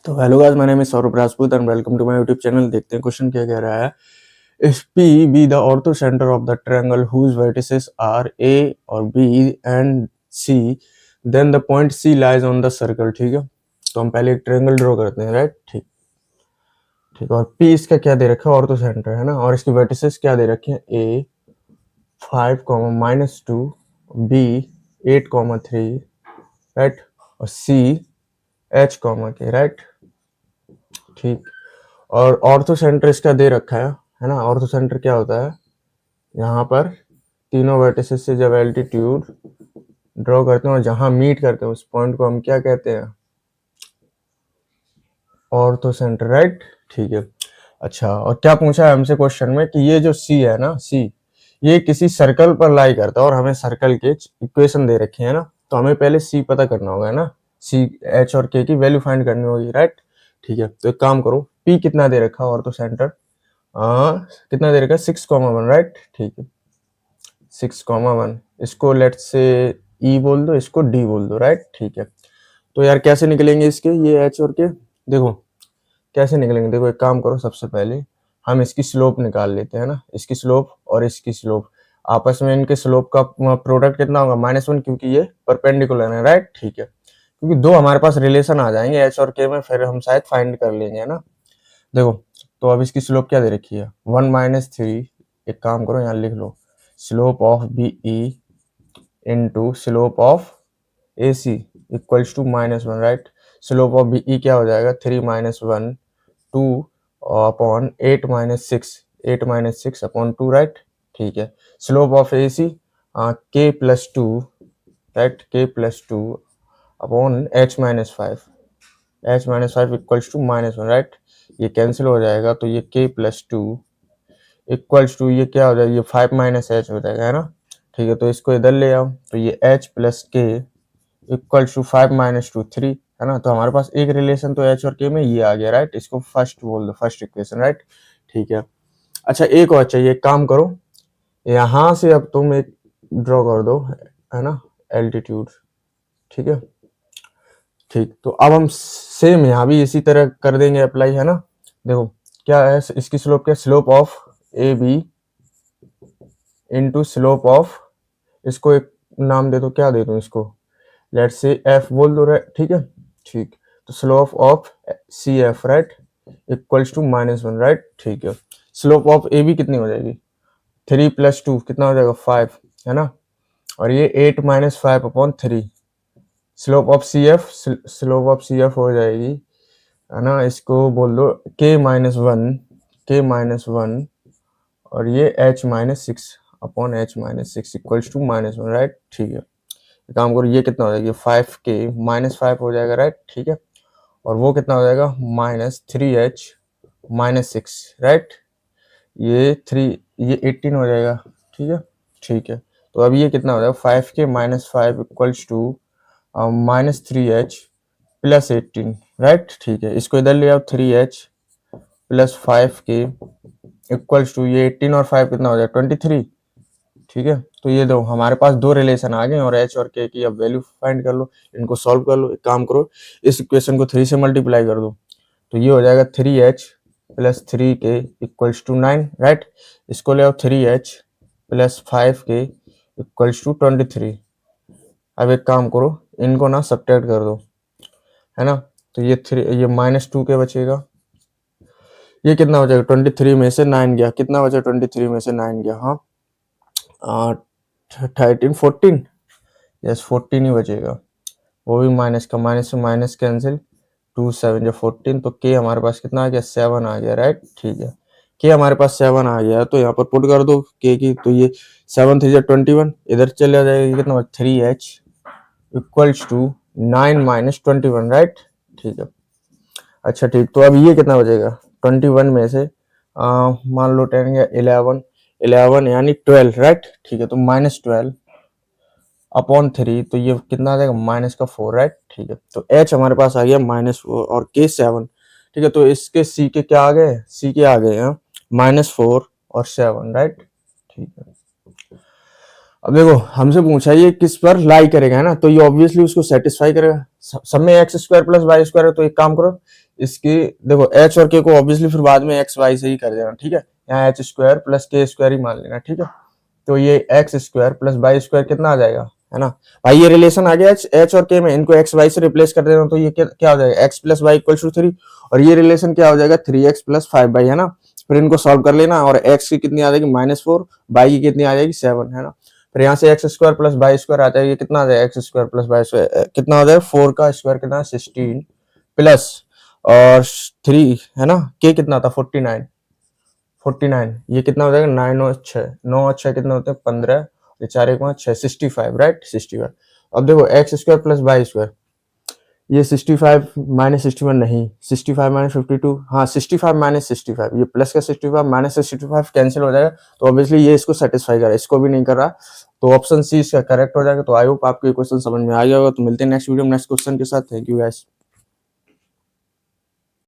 तो hello guys, my name is Saurabh Rajput and welcome to my YouTube channel. देखते हैं question क्या कह रहा है। इफ P be the ortho center of the triangle whose vertices are A और B and C, then the point C lies on the circle। ठीक है, तो हम पहले एक ट्रायंगल ड्रॉ करते हैं, राइट। ठीक ठीक, और P इसका क्या दे रखा है, ऑर्थो सेंटर है ना, और इसकी वर्टिसेस क्या दे रखे हैं, A 5, -2, B 8, 3, राइट, और C H, K, राइट। ठीक, और ऑर्थो सेंटर इसका दे रखा है ना। ऑर्थो सेंटर क्या होता है, यहाँ पर तीनों वर्टिसेस से जब एल्टीट्यूड ड्रॉ करते हैं और जहां मीट करते हैं उस पॉइंट को हम क्या कहते हैं, ऑर्थो सेंटर, राइट। ठीक है, अच्छा, और क्या पूछा है हमसे क्वेश्चन में कि ये जो सी है ना, सी ये किसी सर्कल पर लाई करता है और हमें सर्कल के इक्वेशन दे रखी है ना, तो हमें पहले सी पता करना होगा ना, सी एच और के की वैल्यू फाइंड करनी होगी, राइट। ठीक है, तो एक काम करो, पी कितना दे रखा है ऑर्थो सेंटर, कितना दे रखा है 6,1, राइट। ठीक है, 6,1, इसको लेट से ई बोल दो, इसको डी बोल दो, राइट। ठीक है, तो यार कैसे निकलेंगे इसके ये एच और के, देखो कैसे निकलेंगे। देखो एक काम करो, सबसे पहले हम इसकी स्लोप निकाल लेते हैं ना, इसकी स्लोप और इसकी स्लोप, आपस में इनके स्लोप का प्रोडक्ट कितना होगा, -1, क्योंकि ये परपेंडिकुलर है, राइट। ठीक है, क्योंकि दो हमारे पास रिलेशन आ जाएंगे एच और के में, फिर हम शायद फाइंड कर लेंगे, है ना। देखो, तो अब इसकी स्लोप क्या दे रखी है, 1 - 3, एक काम करो यहाँ लिख लो, slope of B E into slope of A C equals to -1, right. Slope of B E क्या हो जाएगा, 3 - 1 2 अपॉन 8 - 6 अपॉन 2, राइट। ठीक है, slope of A C k+2, right, k+2 upon h-5 equals to -1, right. ये cancel हो जाएगा, तो ये k+2 इक्वल्स टू ये क्या हो जाएगा, ये 5 - h हो जाएगा, है ना। ठीक है, तो इसको इधर ले आओ, तो ये h + k इक्वल्स टू 5 - 2 3, है ना। तो हमारे पास एक रिलेशन तो h और k में ये आ गया, राइट। इसको फर्स्ट बोल दो, फर्स्ट इक्वेशन, राइट। ठीक है, अच्छा एक और चाहिए, एक काम करो, यहाँ से अब तुम एक ड्रॉ कर दो, है ना, एल्टीट्यूड। ठीक है, ठीक, तो अब हम सेम यहाँ भी इसी तरह कर देंगे अप्लाई, है ना। देखो क्या है, इसकी स्लोप क्या, slope of A B into slope of, इसको एक नाम दे दो, क्या दे दो इसको, लेट्स से एफ बोल दो, राइट। ठीक है, ठीक, तो slope of C F, right, equals to -1, right. ठीक है, स्लोप ऑफ ए बी कितनी हो जाएगी, 3 + 2 कितना हो जाएगा, 5, है ना, और ये 8 - 5 upon 3। Slope of C F, slope of C F हो जाएगी, है ना, इसको बोल दो k-1 और ये h-6 upon h-6 equals to -1, right. ठीक है, काम करो, ये कितना हो जाएगा, 5k -5 हो जाएगा, राइट। ठीक है, और वो कितना हो जाएगा, -3h-6, राइट। ये 3, ये 18 हो जाएगा। ठीक है, ठीक है, तो अब ये कितना हो जाएगा, 5k -5 equals to -3h + 18, right. ठीक है, इसको इधर ले आओ, 3h + 5k इक्वल्स टू ये 18 और 5 कितना हो जाएगा, 23। ठीक है, तो ये दो हमारे पास दो रिलेशन आ गए और एच और के की अब वैल्यू फाइंड कर लो, इनको सॉल्व कर लो। एक काम करो, इस इक्वेशन को 3 से मल्टीप्लाई कर दो, तो ये हो जाएगा 3h + 3k equals to 9, right. इसको ले आओ, 3h + 5k इक्वल्स टू 23। अब एक काम करो, इनको ना सब्ट्रैक्ट कर दो, है ना, तो ये -2 के बचेगा, ये कितना हो जाएगा, 23 में से 9 गया, कितना बचा, 23 में से 9 गया, हाँ 13 14, यस 14 ही बचेगा, वो भी माइनस का, माइनस से माइनस कैंसिल, 2 7 14, तो के हमारे पास कितना आ गया, 7 आ गया, राइट। ठीक है, के हमारे पास 7 आ गया, तो यहाँ पर पुट कर दो के की, तो ये 7 3 21, इधर चले जाएगा, कितना 3h इक्वल्स टू 9 - 21, राइट। ठीक है, अच्छा ठीक, तो अब ये कितना बचेगा, 21 में से मान लो 10 या 11 यानी 12, राइट। ठीक है, तो -12 अपॉन 3, तो ये कितना आ जाएगा, -4, राइट। ठीक है, तो h हमारे पास आ गया -4 और k 7। ठीक है, तो इसके c के क्या आ गए, c के आ गए हैं -4 और 7, राइट। ठीक है, अब देखो हमसे पूछा ये किस पर लाई करेगा, है ना, तो ये ऑब्वियसली उसको सेटिस्फाई करेगा, सब में x² + y² है, तो एक काम करो, इसकी देखो एच और के को ऑब्वियसली फिर बाद में एक्स वाई से ही कर देना, ठीक है। यहाँ H square plus K square ही मान लेना, ठीक है। तो ये X square plus Y square कितना आ जाएगा, है ना भाई। ये रिलेशन आ गया एच और के में, इनको एक्स वाई से रिप्लेस कर देना, तो ये क्या हो जाएगा, X plus Y equal to 3। और ये रिलेशन क्या हो जाएगा, 3x प्लस 5y, है ना। फिर इनको सॉल्व कर लेना, और x की कितनी आ जाएगी -4, y की कितनी आ जाएगी 7, है ना। फिर यहाँ से x square plus Y square आ जाएगी, कितना आ जाएगा, x square plus Y square कितना हो जाएगा, 4 का स्क्वायर कितना 16 प्लस और 3, है ना। के कितना था 49, ये कितना हो जाएगा 9 और 6, 9 और 6 कितना होते हैं 15, ये 4 1 5 6, 65, राइट 65। अब देखो X square plus Y square, ये 65 माइनस 61 नहीं, 65 माइनस 52, हाँ 65 माइनस 65, ये प्लस का 65 माइनस 65 कैंसिल हो जाएगा, तो ऑब्वियसली ये इसको सेटिस्फाई कर रहा है, इसको भी नहीं कर रहा, तो ऑप्शन सी इसका करेक्ट हो जाएगा। तो आई होप आपको ये क्वेश्चन समझ में आ गया होगा। तो मिलते हैं नेक्स्ट वीडियो में नेक्स्ट क्वेश्चन के साथ। Thank you guys.